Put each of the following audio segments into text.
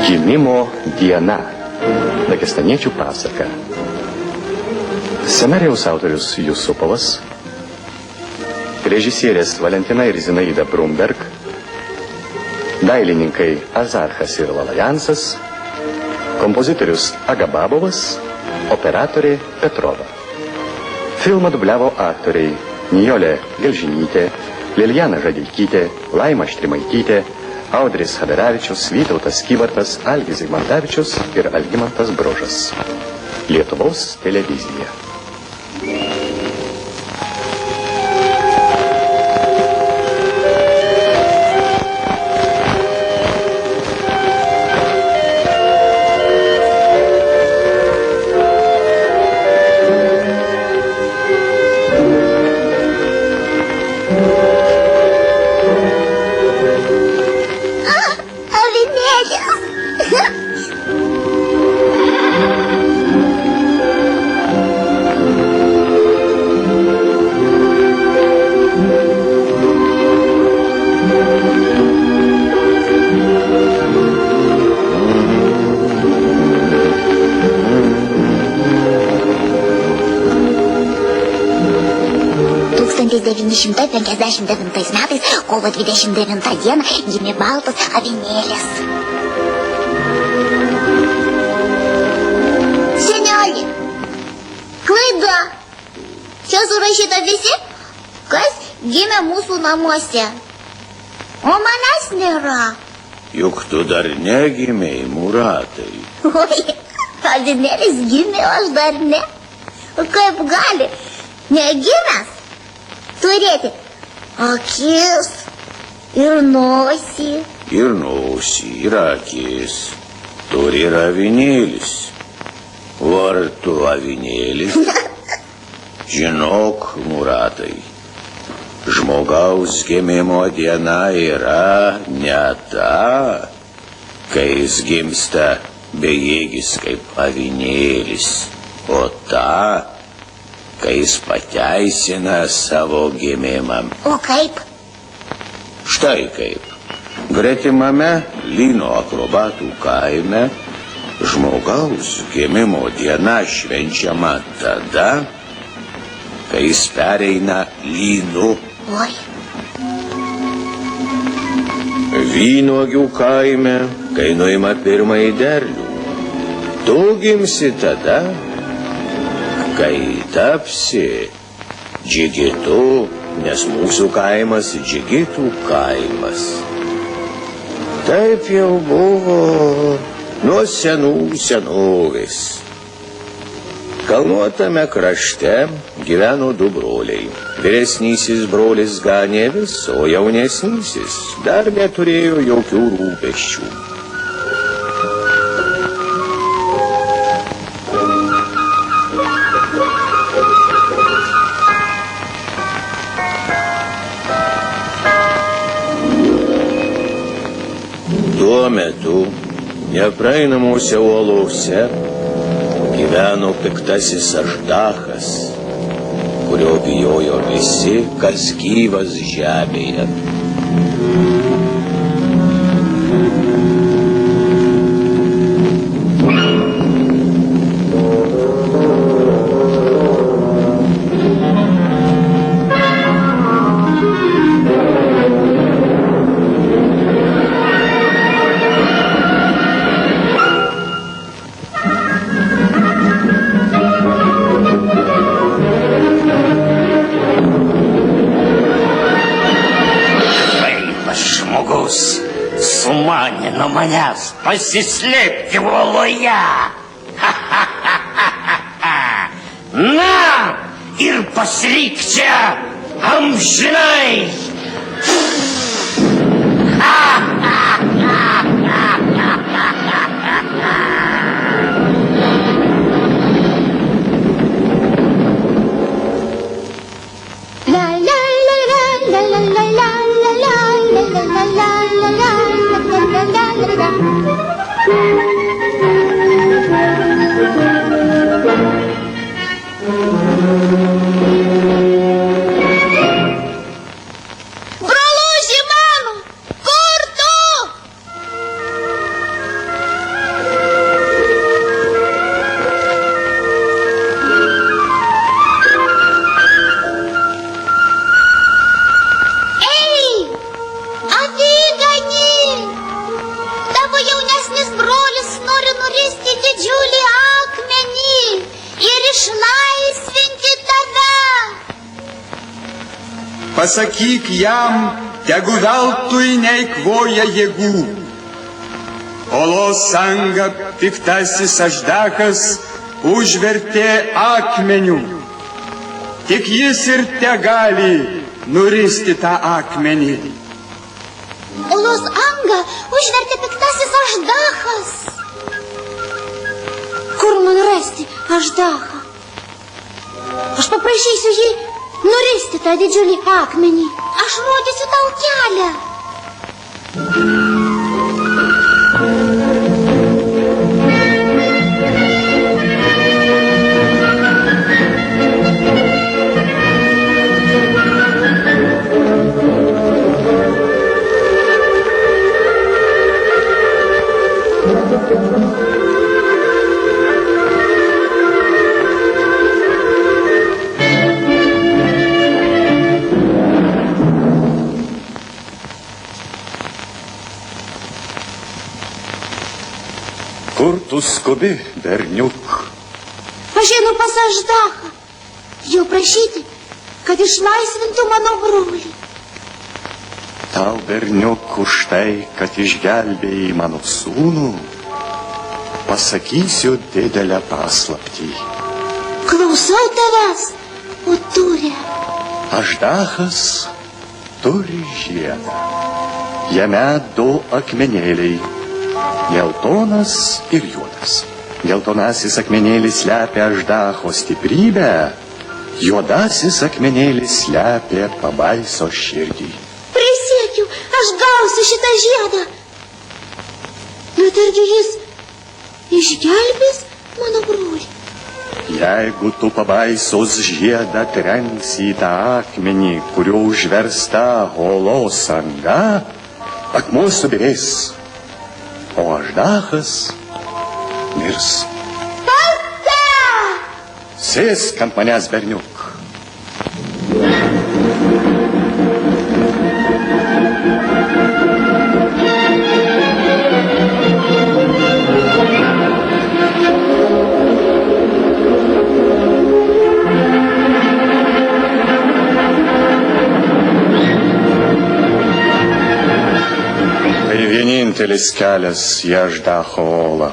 Gimimo diena. Dagestaniečių pasaka. Scenarijaus autorius Jusupovas, režisierės Valentina ir Zinaida Brumberg, dailininkai Azarchas ir Lalajansas, kompozitorius Agababovas, operatorė Petrova. Filmą dubliavo aktoriai Nijolė Gelžinytė, Liljana Žadeikytė, Laima Štrimaitytė, Audris Hadaravičius, Vytautas Kybartas, Algis Zigmantavičius ir Algimantas Brožas. Lietuvos televizija. Metais, kovo 29 dieną, gimė baltas avinėlis. Seneli, klaida. Čia surašyta visi, kas gimė mūsų namuose. O manęs nėra. Juk tu dar negimei, Muratai. Oi, avinėlis gimė, aš dar ne. Kaip gali negimęs turėti akis ir nosį. Ir nosį, ir akis. Turi ir avinėlis. Vartu avinėlis. Žinok, Muratai, žmogaus gimimo diena yra ne ta, kai jis gimsta bejėgis kaip avinėlis, o ta, kai jis pateisina savo gimimą. O kaip? Štai kaip. Gretimame Lyno akrobatų kaime žmogaus gimimo diena švenčiama tada, kai jis pereina lynu. Oi. Vynuogių kaime, kai nuima pirmąjį derlių, tu gimsi tada, kai tapsi džigitu, nes mūsų kaimas džigitų kaimas. Taip jau buvo nuo senų senovės. Kalnuotame krašte gyveno du broliai. Vyresnysis brolis ganė avis, o jaunesnysis dar neturėjo jokių rūpesčių. Tuo metu nepraeinamuose uolose gyveno piktasis Aždachas, kurio bijojo visi, kas gyvas žemėje. Sumanė nuo manęs pasislėpti uoloje. Na, ir pasilik čia amžinai. Broluži mano, kur tu? pasakyk jam, tegu veltui neikvoja jėgų. Olos angą piktasis Aždachas užvertė akmeniu. Tik jis ir tegali nuristi tą akmenį. Olos angą užvertė piktasis Aždachas. Kur man rasti Aždachą? Aš paprašysiu jį nuristi tą didžiulį akmenį. Aš rodysiu tau kelią. Kur tu skubi, berniuk? Aš einu pas Aždachą. Jo prašyti, kad išlaisvintų mano brolį. Tau, berniuk, už tai, kad išgelbėjai mano sūnų, pasakysiu didelę paslaptį. Klausau tavęs, o turė. Aždachas turi žiedą. Jame 2 akmenėliai. Geltonas ir juodas. Geltonasis akmenėlis slepia Aždacho stiprybę, juodasis akmenėlis slepia pabaiso širdį. Prisiekiu, aš gausiu šitą žiedą. Bet argi jis išgelbės mano brolį? Jeigu tu pabaisos žiedą trenksi į tą akmenį, kuriuo užversta olos anga, akmuo subyrės, o Aždachas mirs. Tata! Sėsk ant manęs, berniuk. Tai vienintelis kelias į Aždacho olą.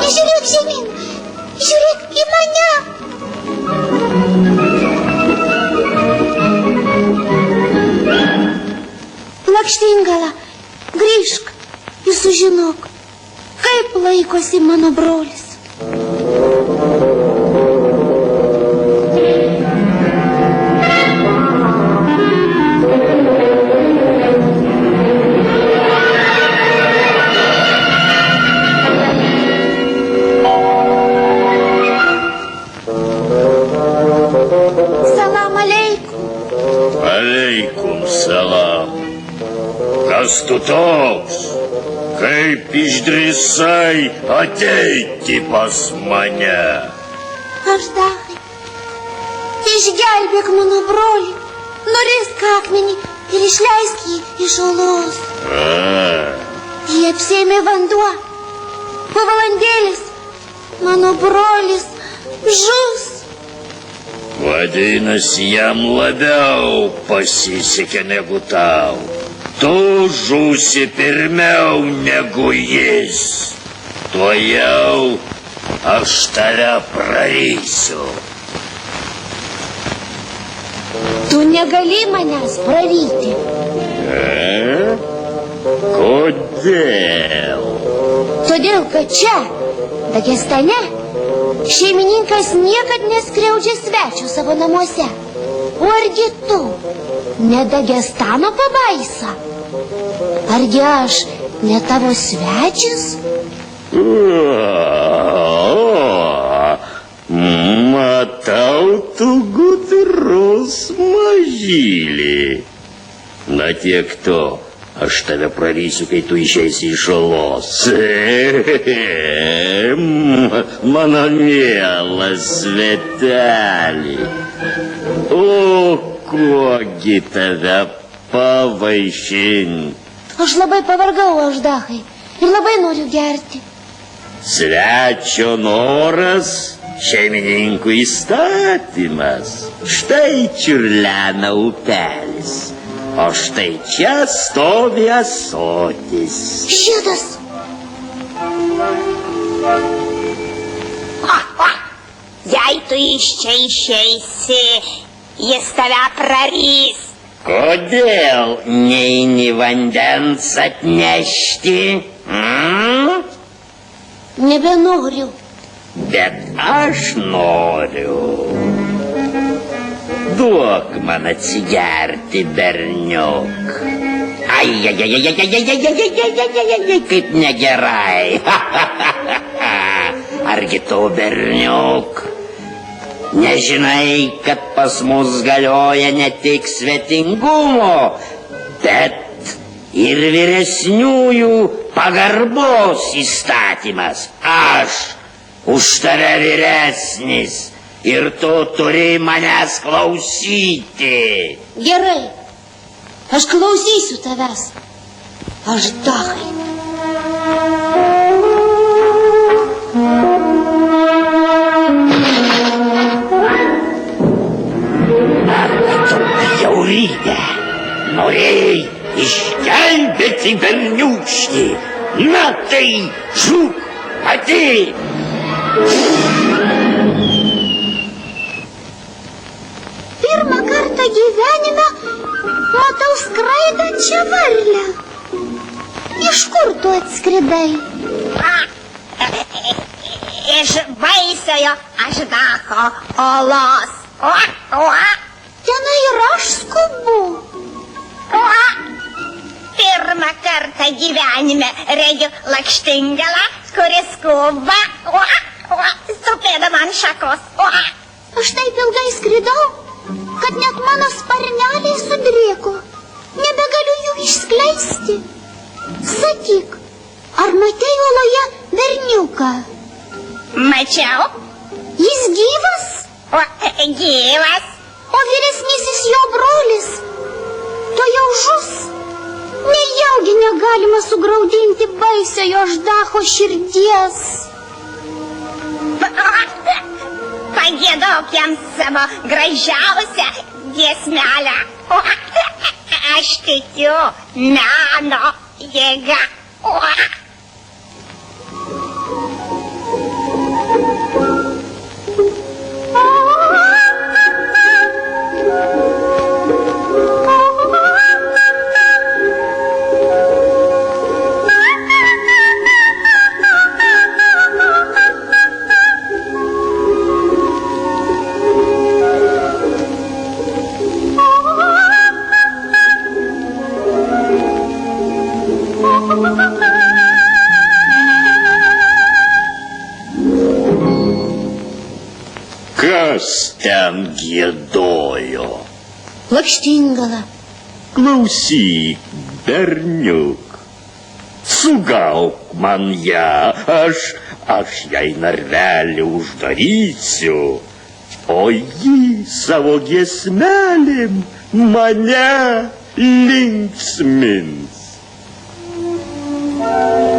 Žiūrėk žemyn, žiūrėk į mane. Lakštingala, grįžk ir sužinok, kaip laikosi mano brolis. Salam aleikum. Aleikum salam. Kas tu toks? Kaip išdrįsai ateiti pas mane? Aždachai, išgelbėk mano brolį, nurisk akmenį ir išleisk jį iš olos. Jį apsėmė vanduo. Po valandėlės mano brolis žus. Vadinasi, jam labiau pasisekė negu tau. Tu žūsi pirmiau negu jis. Tuojau aš tave prarysiu. Tu negali manęs praryti. Kodėl? Todėl, kad čia, Dagestane, šeimininkas niekad neskriaudžia svečių savo namuose. O argi tu, ne Dagestano pabaisa? Argi aš ne tavo svečias? Matau, tu gudrus mažylį. Na tiek to, aš tave prarysiu, kai tu išeisi iš olos. Mano mielas svetelį. O, kuogi tave pavaišinti? Aš labai pavargau, Aždachai, ir labai noriu gerti. Svečio noras, šeimininkų įstatymas. Štai čiurlena upelis, o štai čia stovi ąsotis. Šitas. Jei tu iš čia išeisi, jis tave prarys. Kodėl neini vandens atnešti? Nebenoriu. Bet aš noriu. Duok man atsigerti, berniuk. Ai, kaip negerai. Argi tu, berniuk, nežinai, kad pas mus galioja ne tik svetingumo, bet ir vyresniųjų pagarbos įstatymas. Aš už tave vyresnis ir tu turi manęs klausyti. Gerai, aš klausysiu tavęs, Aždachai. Bjaurybė, norėjai išgelbėti berniūkštį. Na tai žūk pati. Pirmą kartą gyvenime matau skraidančią varlę. Iš kur tu atskridai? Iš baisiojo Aždacho olos. Tenai ir aš skubu. Pirmą kartą gyvenime regiu lakštingalą, kuris skuba, stupėdama ant šakos. Aš taip ilgai skridau, kad net mano sparneliai sudrėko. Nebegaliu jų išskleisti. Sakyk, ar matei oloje berniuką? Mačiau? Jis gyvas? Gyvas. O vyresnysis jo brolis? To jau žus. Nejaugi negalima sugraudinti baisiojo Aždacho širdies. Pagiedok jam savo gražiausią giesmelę. Aš tikiu meno jėga. Kas ten giedojo? Lakštingala. Klausyk, berniuk, sugauk man ją, aš jai narvelį uždarysiu, o ji savo giesmelėm mane linksmins.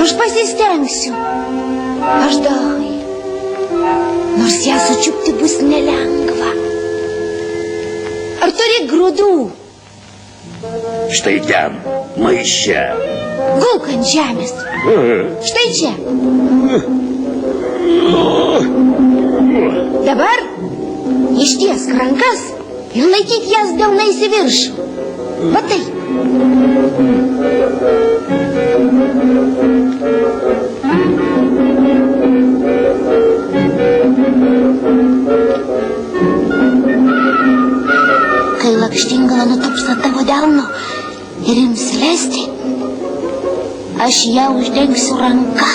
Aš pasistengsiu, Aždachai. Nors ją sučiupti bus nelengva. Ar turi grūdų? Štai ten, maiše. Gulk ant žemės. Štai čia. Dabar ištiesk rankas ir laikyk jas delnais į viršų. Va taip. Kai lakštingala nutups ant tavo delno ir ims lesti, aš ją uždengsiu ranka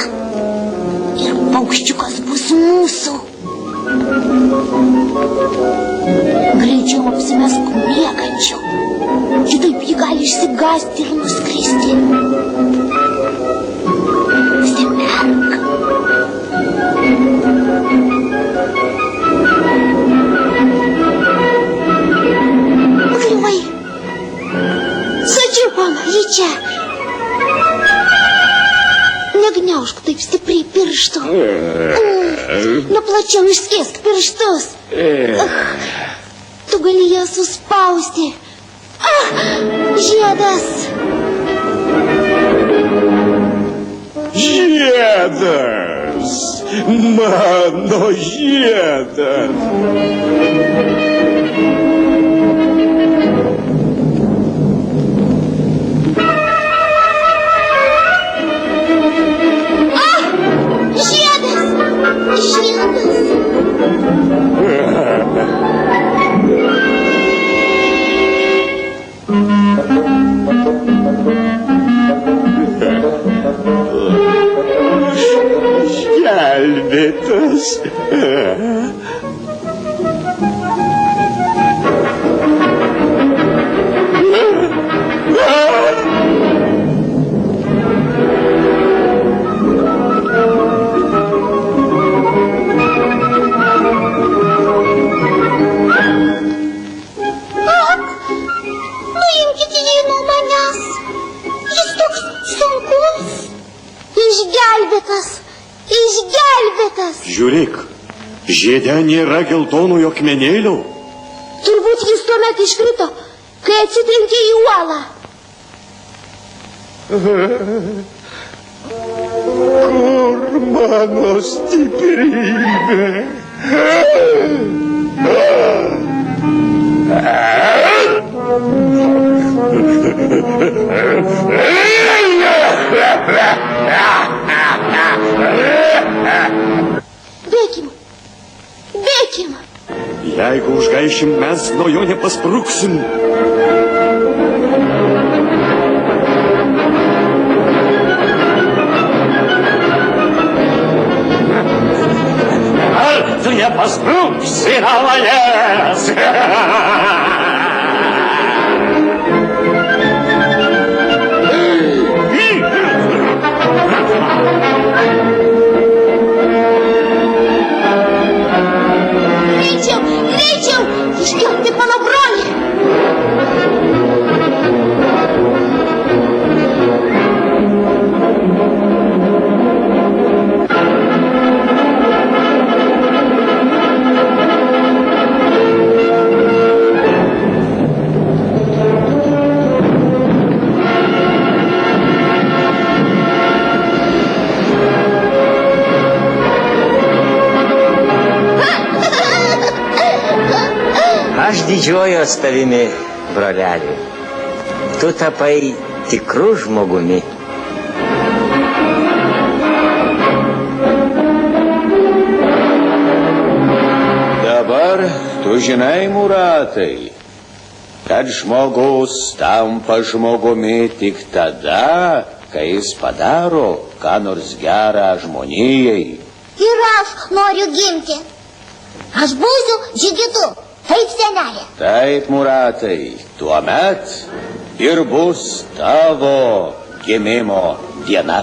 ir paukščiukas bus mūsų. Greičiau apsimesk miegančiu. Kitaip ji gali išsigąsti ir nuskristi. Užsimerk. Pakliuvai. Sučiupom jį čia. Negniaužk taip stipriai pirštų. Nu plačiau išskėsk pirštus. Tu gali ją suspausti. Žiedas. Žiedas! Mano žiedas! Gelbėtas. Nuimkite jį nuo manęs. Jis toks sunkus. Išgelbėtas. Išgelbėtas. Žiūrėk, žiede nėra geltonųjų akmenėlių. Turbūt jis tuomet iškrito, kai atsitrenkė į uolą. Kur mano stiprybė? Bėkim. Bėkim. Jeigu užgaišim, mes nuo jo nepaspruksim. Ar tu nepaspruksi nuo manęs? Greičiau, greičiau. Iškelk tik mano brolį. Aš didžiuojuos tavimi, broleli. Tu tapai tikru žmogumi. Dabar tu žinai, Muratai, kad žmogus tampa žmogumi tik tada, kai jis padaro ką nors gerą žmonijai. Ir aš noriu gimti. Aš būsiu žygitu. Taip, senelė. Taip, Muratai, tuomet ir bus tavo gimimo diena.